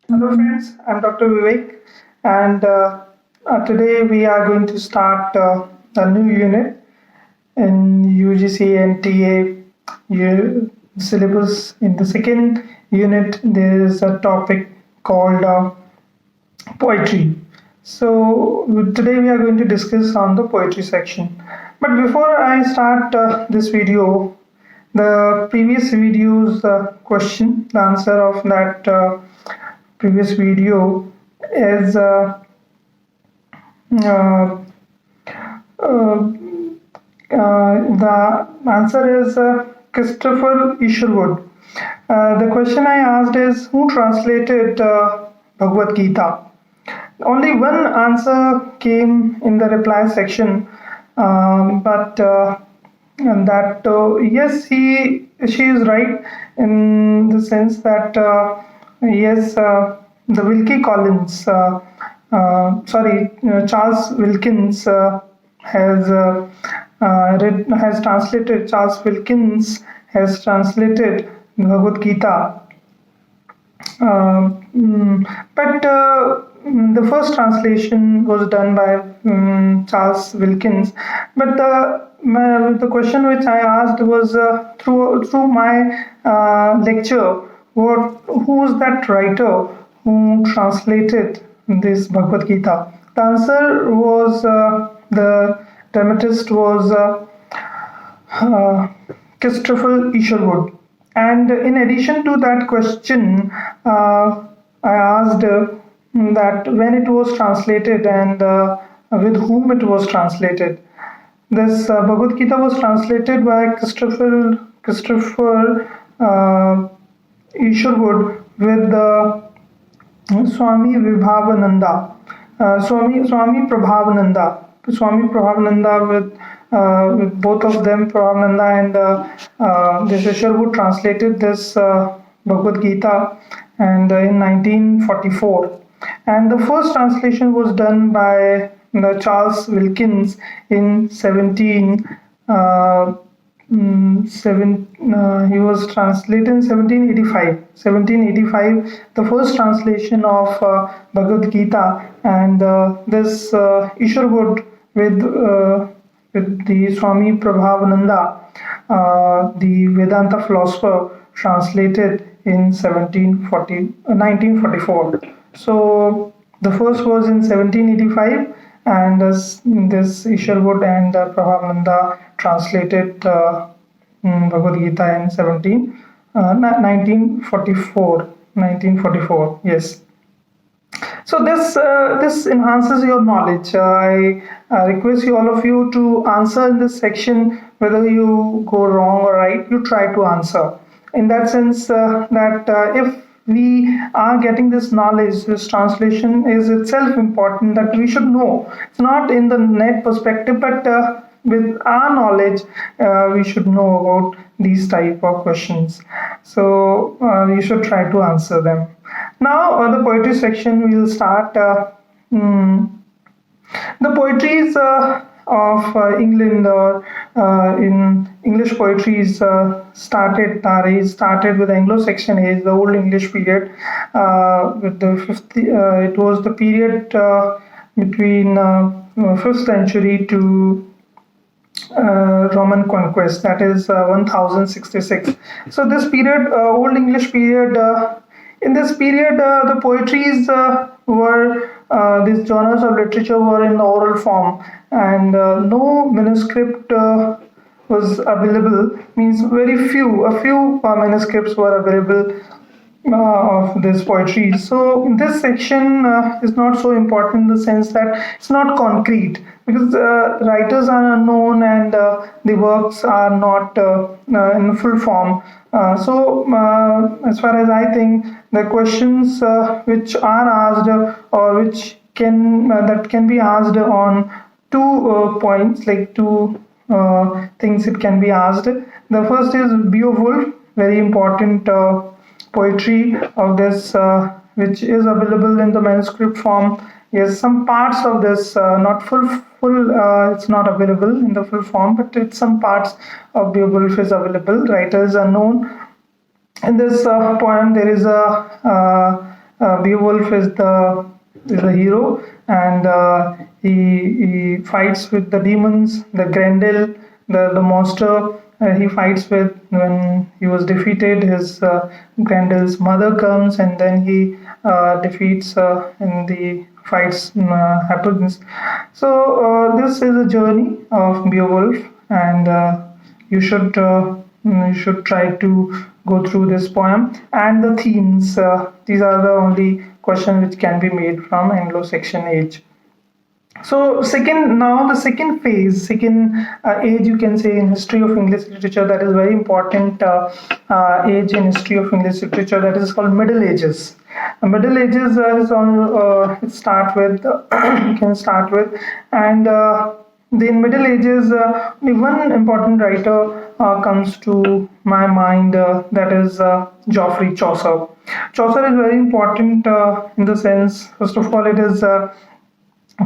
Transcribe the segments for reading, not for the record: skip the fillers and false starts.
Hello, friends. I'm Dr. Vivek, and today we are going to start a new unit in UGC NTA syllabus. In the second unit, there is a topic called poetry. So today we are going to discuss on the poetry section. But before I start this video, the previous video's question, the answer of that previous video is uh, uh, the answer is Christopher Isherwood. The question I asked is who translated Bhagavad Gita? Only one answer came in the reply section, but and that yes, she is right in the sense that yes, the Wilkie Collins, Charles Wilkins has translated. Charles Wilkins has translated Bhagavad Gita, but the first translation was done by Charles Wilkins. But the question which I asked was through my lecture, who was that writer who translated this Bhagavad Gita? The answer was the dramatist was Christopher Isherwood. And in addition to that question, I asked that when it was translated and with whom it was translated. This Bhagavad Gita was translated by Christopher Isherwood with Swami Vibhavananda, Swami Prabhavananda, with both of them, Prabhavananda and this Isherwood translated this Bhagavad Gita, and in 1944. And the first translation was done by Charles Wilkins in 1785. He was translated in 1785. 1785, the first translation of Bhagavad Gita, and this Isherwood with the Swami Prabhavananda, the Vedanta philosopher, translated in 1944. So the first was in 1785, and this Isherwood and Prabhavananda translated Bhagavad Gita in 1944. 1944, yes. So this enhances your knowledge. I request you, all of you, to answer in this section. Whether you go wrong or right, you try to answer. In that sense, that if we are getting this knowledge, this translation is itself important, that we should know. It's not in the net perspective, but with our knowledge, we should know about these type of questions. So you should try to answer them. Now, the poetry section, we'll start. The poetries of England, or in English poetries, started with Anglo-Saxon age, the Old English period. With the it was the period between 5th century to Roman conquest, that is 1066. So this period, Old English period, in this period, the poetries were, these genres of literature were in the oral form, and no manuscript was available, means a few manuscripts were available of this poetry. So this section is not so important in the sense that it's not concrete, because writers are unknown and the works are not in full form. So as far as I think, the questions which are asked or which can be asked on two points, like two things it can be asked. The first is Beowulf, very important poetry of this, which is available in the manuscript form. Yes, some parts of this, not full, it's not available in the full form, but it's some parts of Beowulf is available. Writers are known. In this poem, there is a Beowulf is the hero, and he fights with the demons, the Grendel, the monster. He fights with when he was defeated. His Grendel's mother comes, and then he defeats in the fights happens. So this is a journey of Beowulf, and you should try to go through this poem and the themes. These are the only questions which can be made from Anglo-Saxon age. So the second phase, second age, you can say, in history of English literature, that is very important age in history of English literature, that is called Middle Ages. Middle Ages is on can start with, and the Middle Ages, only one important writer comes to my mind, that is Geoffrey Chaucer. Chaucer is very important in the sense, first of all, it is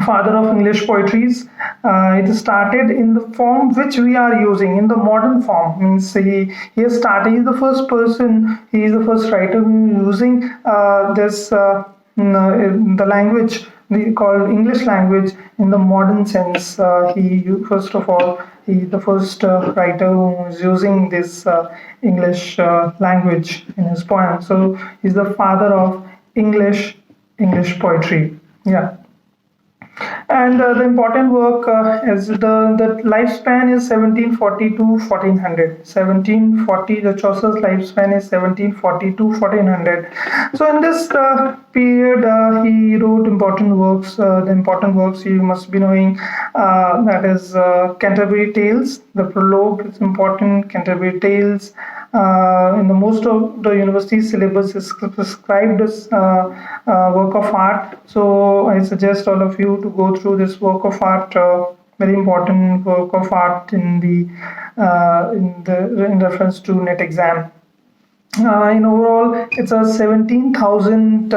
father of English poetries. It started in the form which we are using, in the modern form. Means he has started. He is the first person. He is the first writer who is using the language called English language in the modern sense. First of all, he is the first writer who is using this English language in his poem. So he's the father of English poetry. Yeah. And the important work is the lifespan is 1740 to 1400. 1740, the Chaucer's lifespan is 1740 to 1400. So in this period, he wrote important works. The important works you must be knowing, that is Canterbury Tales. The prologue is important. Canterbury Tales. In the most of the university syllabus is prescribed as work of art. So I suggest all of you to go through this work of art. Very important work of art in reference to NET exam. In overall, it's a 17,000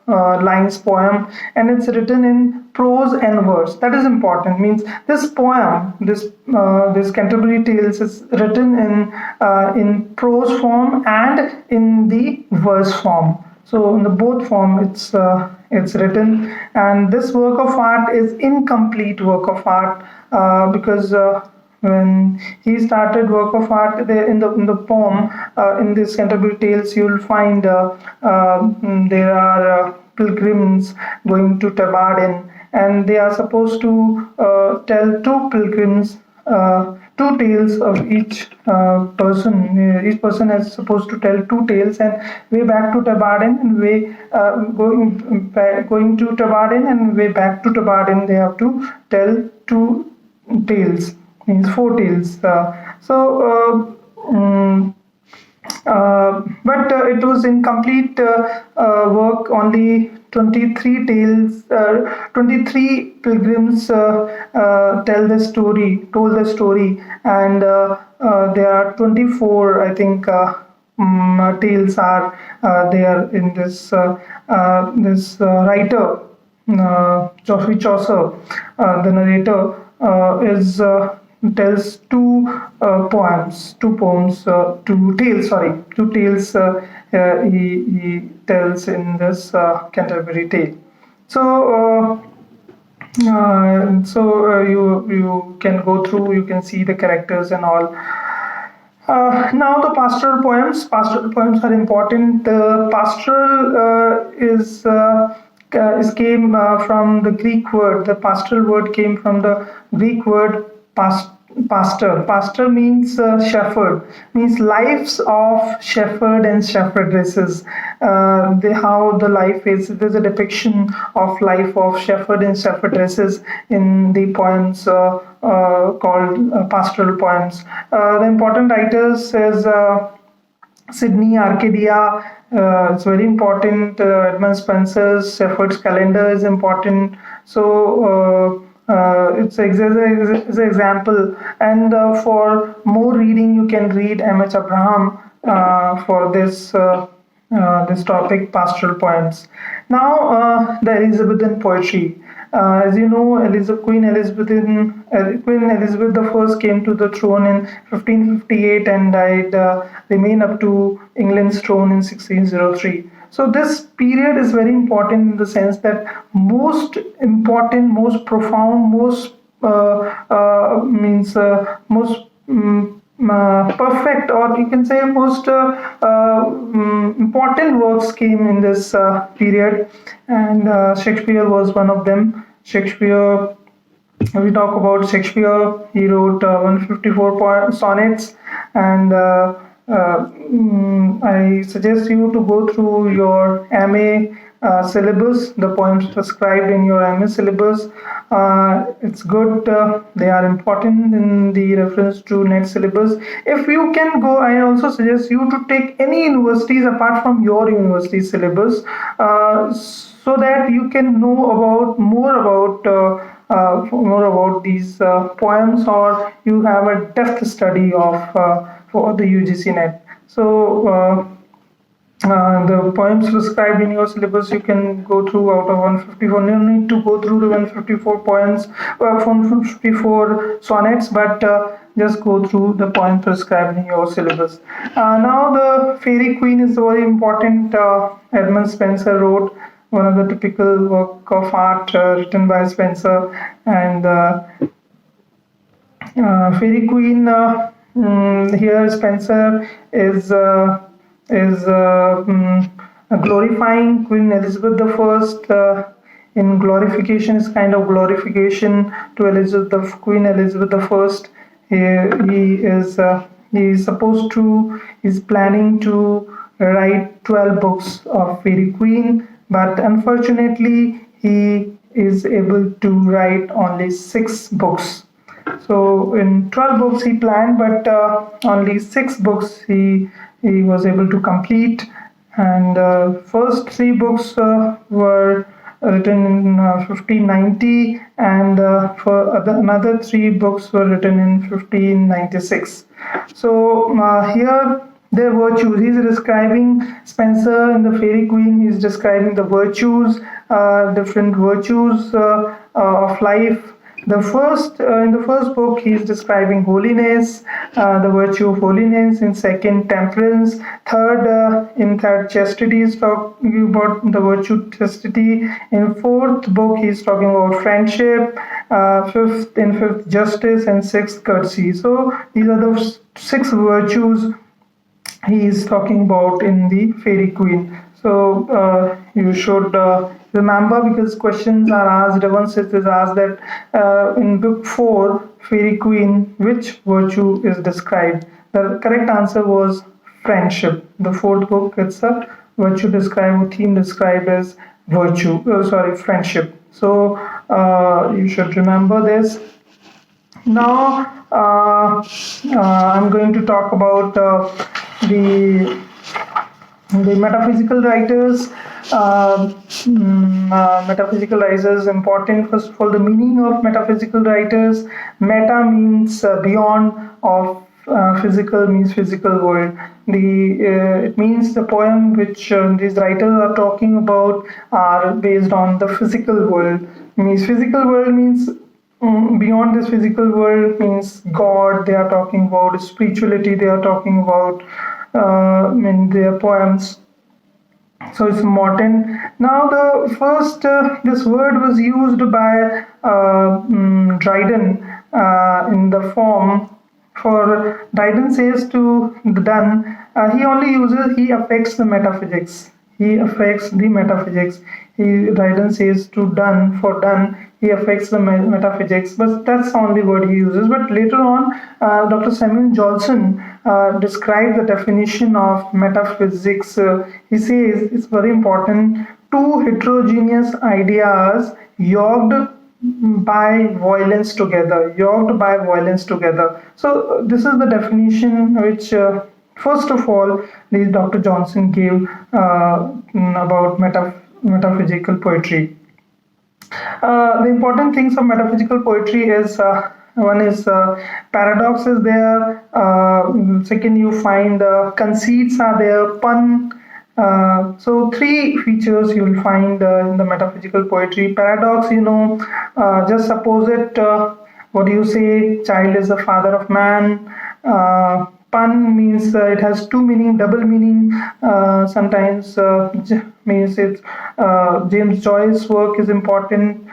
lines poem, and it's written in prose and verse. That is important. Means this poem, this Canterbury Tales, is written in prose form and in the verse form. So in the both form, it's written, and this work of art is incomplete work of art because. When he started work of art in the poem, in this Canterbury Tales, you will find there are pilgrims going to Tabardin, and they are supposed to tell two pilgrims two tales of each person. Each person is supposed to tell two tales, and way back to Tabardin, and way going to Tabardin, and way back to Tabardin, they have to tell two tales. Means four tales. But it was incomplete work. Only 23 tales, 23 pilgrims told the story, and there are 24, I think, tales are there in this writer, Geoffrey Chaucer, the narrator, is tells two tales. He tells in this Canterbury Tale. So you can go through, you can see the characters and all. Now the pastoral poems. Pastoral poems are important. Pastoral came from the Greek word. The pastoral word came from the Greek word pastor. Pastor means shepherd, means lives of shepherd and shepherdesses. How the life is. There's a depiction of life of shepherd and shepherdesses in the poems called pastoral poems. The important writers is Sydney, Arcadia. It's very important. Edmund Spenser's Shepherd's Calendar is important. So it's an example. And for more reading, you can read M.H. Abraham for this topic, pastoral poems. Now the Elizabethan poetry. As you know, Queen Elizabeth I came to the throne in 1558 and died, remained up to England's throne in 1603. So this period is very important in the sense that most important, most profound, most means most perfect, or you can say most important works came in this period, and Shakespeare was one of them. Shakespeare, we talk about Shakespeare, he wrote 154 sonnets, and I suggest you to go through your MA syllabus, the poems prescribed in your MA syllabus. It's good, they are important in the reference to NET syllabus. If you can go, I also suggest you to take any universities apart from your university syllabus, so that you can know about more about these poems, or you have a depth study of for the UGC NET. So the poems prescribed in your syllabus you can go through out of 154. You need to go through the 154 poems, 154 sonnets, but just go through the poems prescribed in your syllabus. Now the Fairy Queen is very important. Edmund Spenser wrote one of the typical work of art written by Spenser, and Fairy Queen. Here Spenser is glorifying Queen Elizabeth I. In glorification is kind of glorification to Elizabeth, Queen Elizabeth I. He is planning to write 12 books of Fairy Queen, but unfortunately he is able to write only 6 books. So in 12 books he planned, but only 6 books he was able to complete. And first 3 books were written in 1590, and for another 3 books were written in 1596. So here their virtues. He's describing Spenser in the Fairy Queen. He's describing the virtues, different virtues of life. In the first book, he's describing holiness, the virtue of holiness. In second, temperance. In third, chastity. He's talking about the virtue chastity. In fourth book, he's talking about friendship. Fifth, justice, and sixth, courtesy. So these are the 6 virtues he is talking about in the Fairy Queen. So you should remember, because questions are asked. Once it is asked that in book 4, Fairy Queen, which virtue is described? The correct answer was friendship. The 4th book, it's a virtue described, theme described as friendship. So you should remember this. Now I'm going to talk about the metaphysical writers. Metaphysical writers important. First of all, the meaning of metaphysical writers. Meta means beyond, of physical means physical world. It means the poem which these writers are talking about are based on the physical world. Physical world means beyond this physical world, means God. They are talking about spirituality. They are talking about in their poems. So it's modern. Now the first this word was used by Dryden in the form. For Dryden says to the Donne, he affects the metaphysics. Dryden says to Donne, for Donne, he affects the metaphysics, but that's the only word he uses. But later on, Dr. Samuel Johnson described the definition of metaphysics. He says it's very important: 2 heterogeneous ideas yoked by violence together. So this is the definition which first of all Dr. Johnson gave about metaphysical poetry. The important things of metaphysical poetry is one is paradox is there. Second, you find conceits are there, pun. So 3 features you will find in the metaphysical poetry. Paradox, just suppose it. What do you say? Child is the father of man. Pun means it has two meaning, double meaning. Sometimes means it's James Joyce's work is important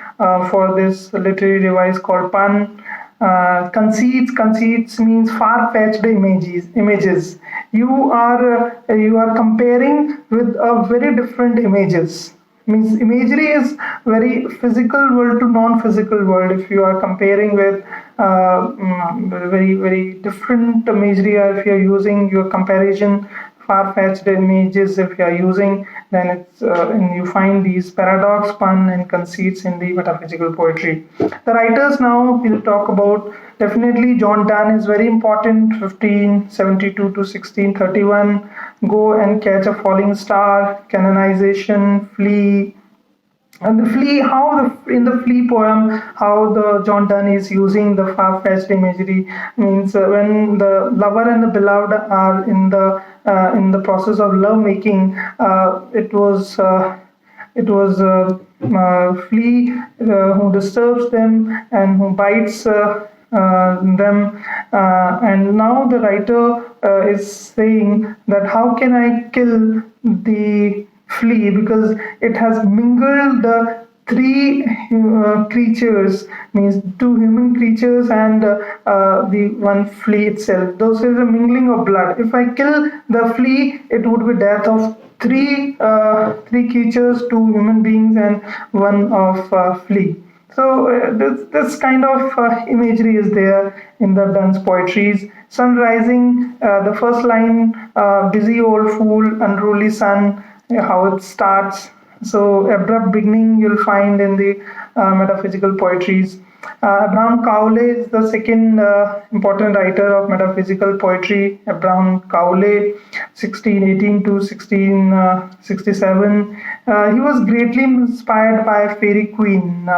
for this literary device called pun. Conceits means far-fetched images. You are comparing with a very different images. Means imagery is very physical world to non-physical world. If you are comparing with very different imagery, if you are using your comparison far-fetched images, if you are using, then it's and you find these paradox, pun, and conceits in the metaphysical poetry. The writers now we'll talk about. Definitely, John Donne is very important. 1572 to 1631. Go and Catch a Falling Star. Canonization. Flee. And the flea, in the flea poem, how the John Donne is using the far-fetched imagery means when the lover and the beloved are in the process of love making, it was flea who disturbs them and who bites them, and now the writer is saying that how can I kill the flea, because it has mingled the three creatures, means two human creatures and the one flea itself. Those is a mingling of blood. If I kill the flea, it would be death of three creatures, two human beings and one of flea. So this kind of imagery is there in the Donne's poetries. Sun rising, the first line, busy old fool, unruly sun, how it starts. So abrupt beginning you'll find in the metaphysical poetries. Abraham Cowley is the second important writer of metaphysical poetry. Abraham Cowley, 1618 to 1667. He was greatly inspired by Fairy Queen.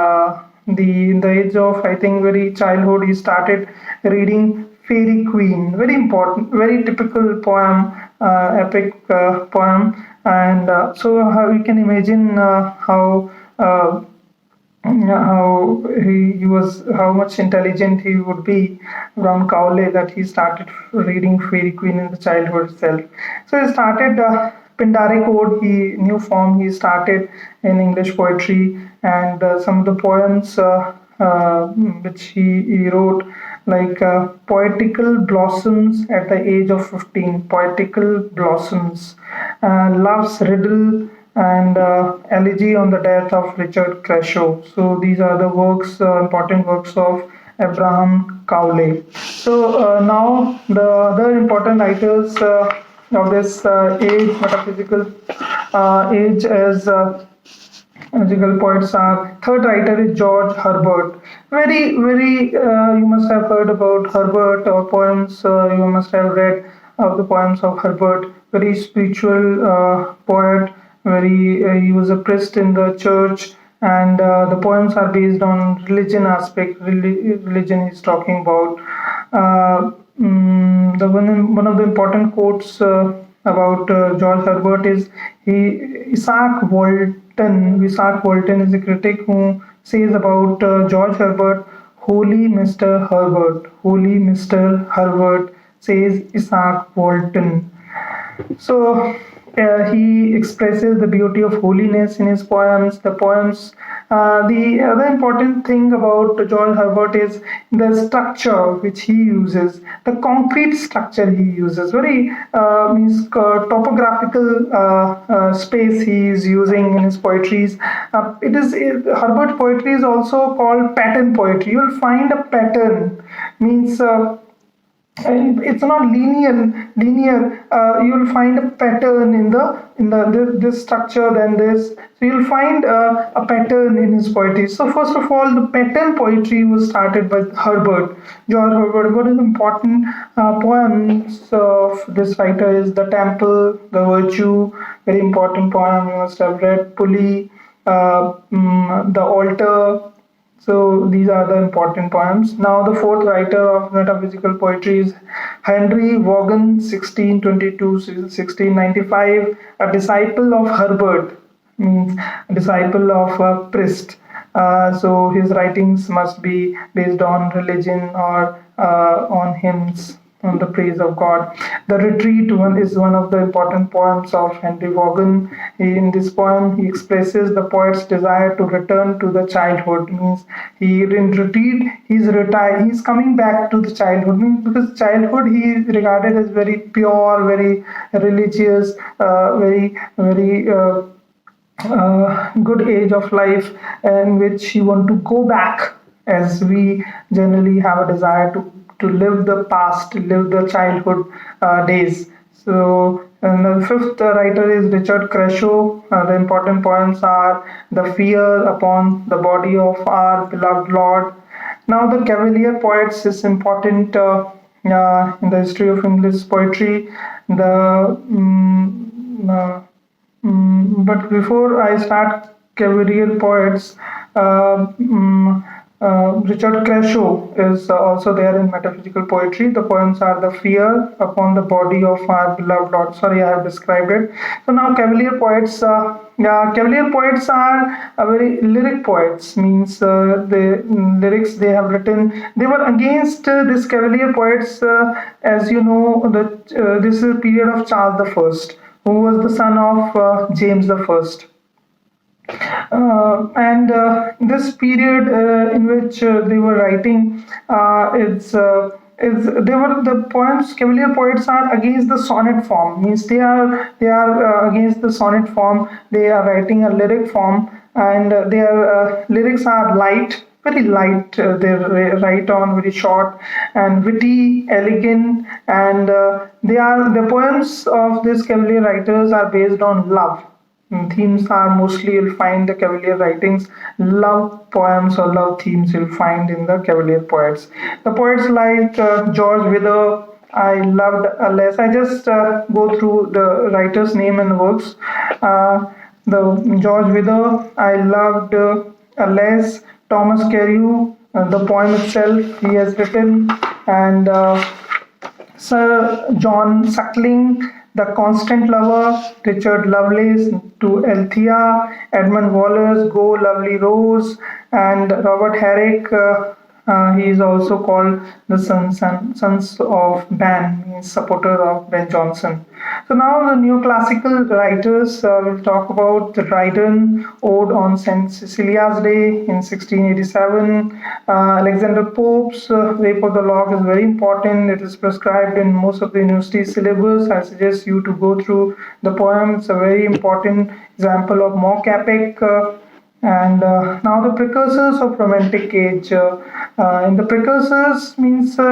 In the age of, I think, very childhood, he started reading Fairy Queen. Very important, very typical poem, epic poem. And so how we can imagine how he was, how much intelligent he would be, around Cowley, that he started reading Fairy Queen in the childhood itself. So he started Pindaric Ode, new form he started in English poetry, and some of the poems which he wrote, like Poetical Blossoms at the age of 15, Poetical Blossoms, Love's Riddle, and Elegy on the Death of Richard Crashaw. So these are the works, important works of Abraham Cowley. So now the other important writers of this age, metaphysical age, as musical poets are. Third writer is George Herbert. Very, you must have heard about Herbert, or poems, you must have read of the poems of Herbert. Very spiritual poet, he was a priest in the church, and the poems are based on religion aspect, religion he's talking about. One of the important quotes about George Herbert is Isaac Walton. Isaac Walton is a critic who says about George Herbert, "Holy Mr. Herbert, holy Mr. Herbert," says Isaac Walton. So he expresses the beauty of holiness in his poems. The other important thing about George Herbert is the structure which he uses, the concrete structure he uses. Very topographical space he is using in his poetries. Herbert poetry is also called pattern poetry. You will find a pattern, means. And it's not linear. You will find a pattern in this structure, then this. So you'll find a pattern in his poetry. So first of all, the pattern poetry was started by Herbert, George Herbert. What is important poems of this writer is The Temple, The Virtue, very important poem you must have read. Pulley, The Altar. So these are the important poems. Now the fourth writer of metaphysical poetry is Henry Vaughan, 1622-1695, a disciple of Herbert, means a disciple of a priest. So his writings must be based on religion or on hymns. on the praise of God. The Retreat one is one of the important poems of Henry Vaughan. In this poem, he expresses the poet's desire to return to the childhood. Means he in retreat, he's retired, he's coming back to the childhood. Means because childhood he is regarded as very pure, very religious, very good age of life in which he want to go back, as we generally have a desire to live the past, live the childhood days. So, and the fifth writer is Richard Creshaw. The important poems are The Fear Upon the Body of Our Beloved Lord. Now, the Cavalier poets is important in the history of English poetry. But before I start Cavalier poets, Richard Creshaw is also there in metaphysical poetry. The poems are The Fear Upon the Body of Our Beloved Lord. Sorry, I have described it. So now Cavalier poets. Cavalier poets are very lyric poets. Means the lyrics they have written. They were against this Cavalier poets. As you know, this is a period of Charles the I, who was the son of James the First. And this period in which they were writing, they were the poems. Cavalier poets are against the sonnet form. Means they are against the sonnet form. They are writing a lyric form, and their lyrics are light, very light. They write on very short and witty, elegant, and the poems of these Cavalier writers are based on love. Themes are mostly, you'll find the Cavalier writings, love poems or love themes you'll find in the Cavalier poets. The poets like George Wither, I loved less. I just go through the writer's name and works. The George Wither, I loved less. Thomas Carew, the poem itself he has written, and Sir John Suckling, The Constant Lover, Richard Lovelace, To Althea, Edmund Wallace, Go Lovely Rose, and Robert Herrick. He is also called the Sons of Ben, means supporter of Ben Jonson. So now the neoclassical writers, will talk about the Dryden Ode on St. Cecilia's Day in 1687. Alexander Pope's Rape of the Lock is very important. It is prescribed in most of the university syllabus. I suggest you to go through the poem. It's a very important example of mock epic. And now the precursors of Romantic age. In the precursors means they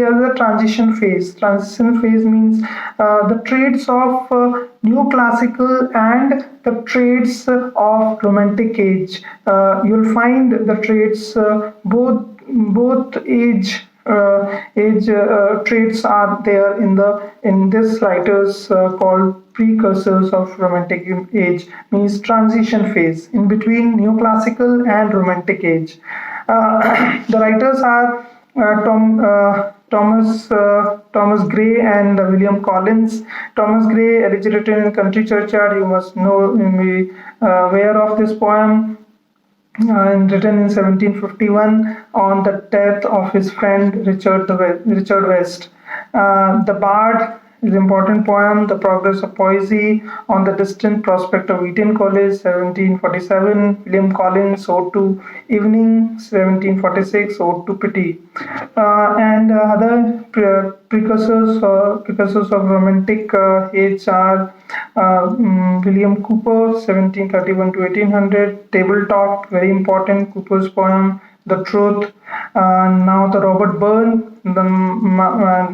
are the transition phase. Transition phase means the traits of neoclassical and the traits of Romantic age. You'll find the traits both age traits are there in this writers called precursors of Romantic age, means transition phase in between neoclassical and Romantic age. The writers are Thomas Gray and William Collins. Thomas Gray, originated in Country Churchyard, you must know, be aware of this poem. Written in 1751 on the death of his friend Richard West. The Bard is an important poem, The Progress of Poesy, on the distant prospect of Eton College, 1747. William Collins, Ode to Evening, 1746, Ode to Pity. And other precursors of Romantic age are William Cooper, 1731 to 1800. Table Talk, very important, Cooper's poem. The Truth. Now the Robert Burns, the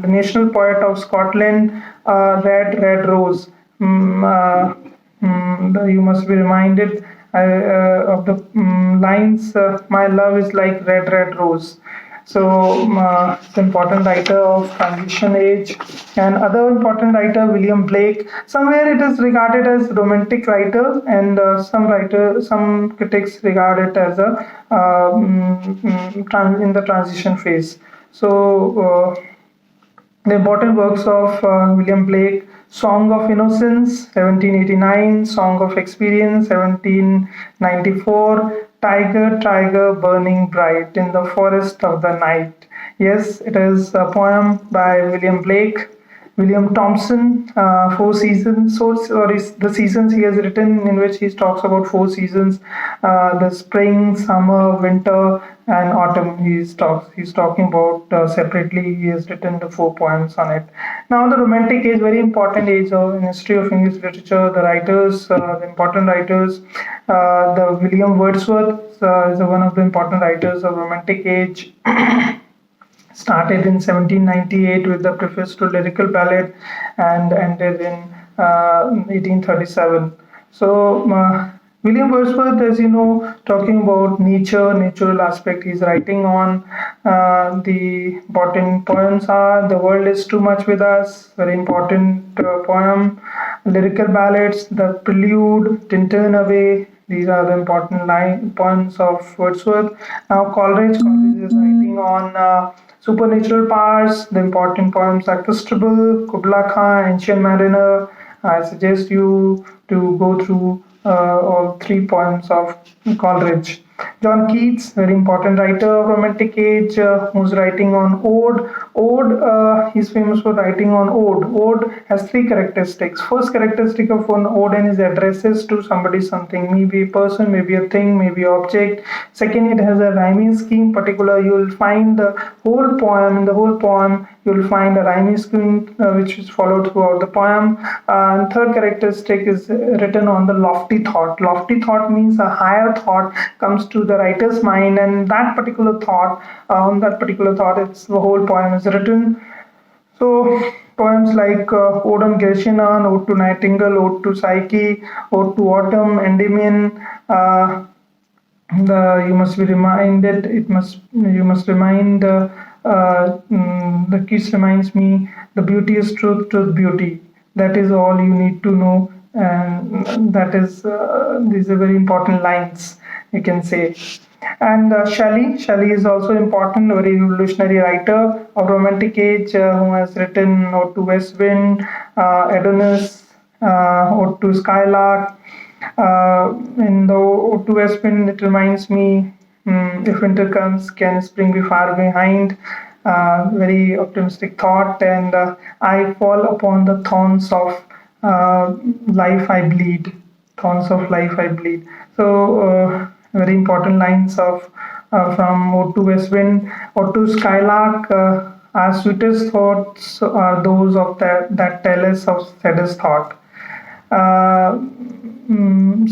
national poet of Scotland, Red Rose. You must be reminded of the lines, my love is like red rose. So the important writer of transition age. And other important writer, William Blake. Somewhere it is regarded as romantic writer, and some critics regard it as a in the transition phase. So the important works of William Blake: Song of Innocence, 1789, Song of Experience, 1794, Tiger, Tiger, burning bright in the forest of the night. Yes, it is a poem by William Blake. William Thompson, Four Seasons. So, sorry, the seasons he has written, in which he talks about four seasons: the spring, summer, winter, and autumn. He's talking about separately. He has written the four poems on it. Now, the Romantic Age, very important age in history of English literature. The writers, the important writers, the William Wordsworth is one of the important writers of Romantic Age. Started in 1798 with the preface to Lyrical Ballad and ended in 1837. So, William Wordsworth, as you know, talking about nature, natural aspect, he's writing on the important poems are The World is Too Much With Us, very important poem. Lyrical Ballads, The Prelude, Didn't Turn Away, these are the important poems of Wordsworth. Now, Coleridge is writing on supernatural powers. The important poems are Christabel, Kubla Khan, Ancient Mariner. I suggest you to go through all three poems of Coleridge. John Keats, very important writer of Romantic Age, who's writing on ode. He's famous for writing on ode. Ode has three characteristics. First characteristic of an ode is addresses to somebody something, maybe a person, maybe a thing, maybe an object. Second, it has a rhyming scheme. Particular, you will find the whole poem. In the whole poem, you will find a rhyming scheme which is followed throughout the poem. And third characteristic is written on the lofty thought. Lofty thought means a higher thought comes to the writer's mind, and that particular thought, it's the whole poem is written. So poems like Ode on Gershon, Ode to Nightingale, Ode to Psyche, Ode to Autumn, Endymion. You must be reminded. You must remind. The Keats reminds me, the beauty is truth, truth beauty. That is all you need to know, and that is these are very important lines, you can say. And Shelley is also important, very revolutionary writer of Romantic Age, who has written Ode to West Wind, Adonis, Ode to Skylark. In the Ode to West Wind, it reminds me, if winter comes, can spring be far behind? Very optimistic thought. And I fall upon the thorns of life I bleed. Thorns of life I bleed. So, very important lines of from Ode to West Wind. Ode to Skylark, our sweetest thoughts are those of that tell us of saddest thought.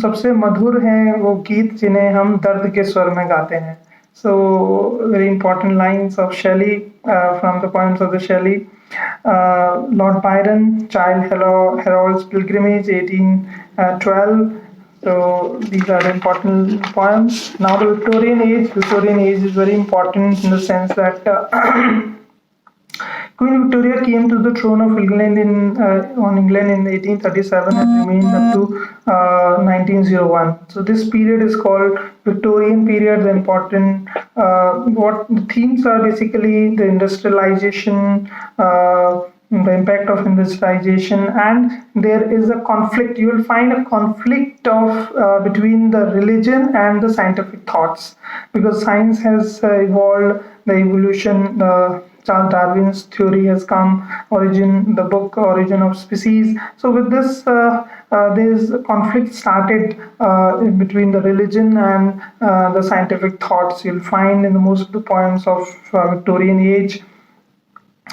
सबसे मधुर हैं वो गीत जिन्हें हम दर्द के स्वर में गाते हैं. So very important lines of Shelley from the poems of the Shelley. Lord Byron, Child Harold's Pilgrimage, 1812. So these are the important poems. Now the Victorian Age. Victorian Age is very important in the sense that Queen Victoria came to the throne of England in 1837 and remained up to 1901. So this period is called Victorian period. The important what the themes are basically the industrialization, the impact of industrialization, and there is a conflict. You will find a conflict of between the religion and the scientific thoughts, because science has evolved, the evolution. Charles Darwin's theory has come, the book Origin of Species. So with this, there's a conflict started in between the religion and the scientific thoughts. You'll find in the most of the poems of Victorian age.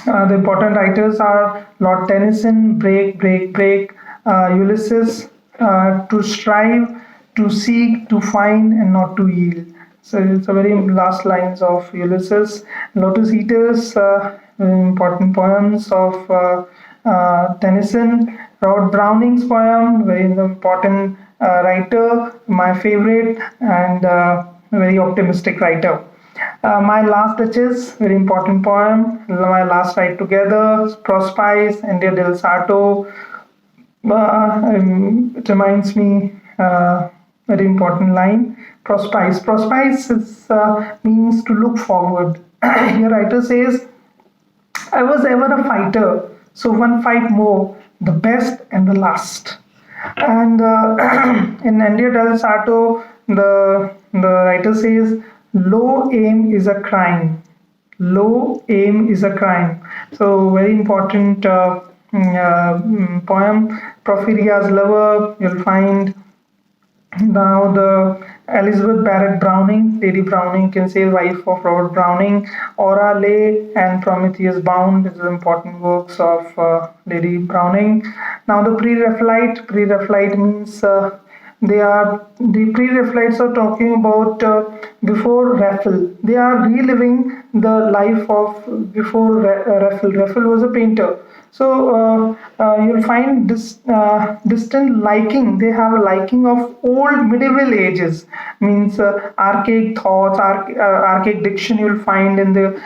The important writers are Lord Tennyson, Break, Break, Break, Ulysses, to strive, to seek, to find, and not to yield. So it's a very last lines of Ulysses. Lotus Eaters, important poems of Tennyson. Robert Browning's poem, very important writer, my favorite, and very optimistic writer. My Last Duchess, very important poem. My Last Ride Together, Prospice, India del Sarto. It reminds me, very important line. Prospice. Prospice means to look forward. Your writer says, I was ever a fighter, so one fight more, the best and the last. And in India del Sarto, the writer says, low aim is a crime. low aim is a crime. So very important poem. Porphyria's Lover, you'll find. Now the Elizabeth Barrett Browning, Lady Browning, can say wife of Robert Browning, Aura Lay and Prometheus Bound is the important works of Lady Browning. Now the Pre-Raphaelite means the pre-Raphaelites are talking about before Raphael. They are reliving the life of before Raphael. Raphael was a painter. So you'll find this distant liking. They have a liking of old medieval ages. Means archaic thoughts, archaic diction. You'll find in the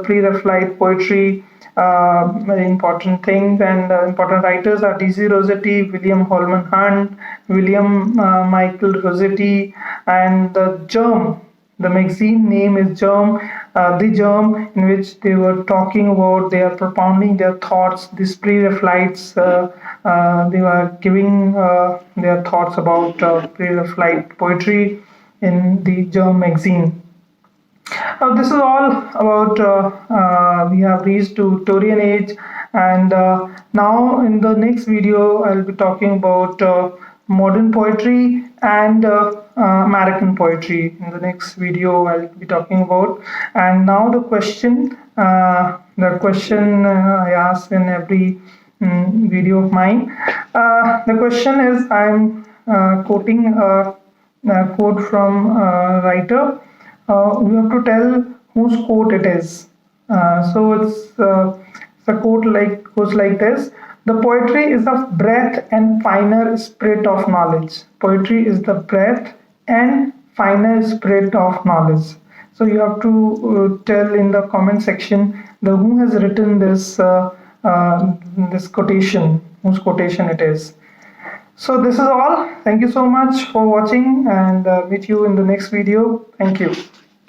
pre-Raphaelite poetry. Very important things and important writers are D.C. Rossetti, William Holman Hunt, William Michael Rossetti, and the Germ. The magazine name is Germ, the Germ, in which they were talking about, they are propounding their thoughts. These pre-Raphaelites, they were giving their thoughts about pre-Raphaelite poetry in the Germ magazine. This is all about we have reached to Victorian age, and now in the next video I'll be talking about modern poetry and American poetry. In the next video I'll be talking about, and now the question I ask in every video of mine. The question is, I'm quoting a quote from a writer. We have to tell whose quote it is. So it's a quote goes like this: "The poetry is the breadth and finer spirit of knowledge." Poetry is the breadth and finer spirit of knowledge. So you have to tell in the comment section who has written this this quotation, whose quotation it is. So this is all. Thank you so much for watching, and meet you in the next video. Thank you.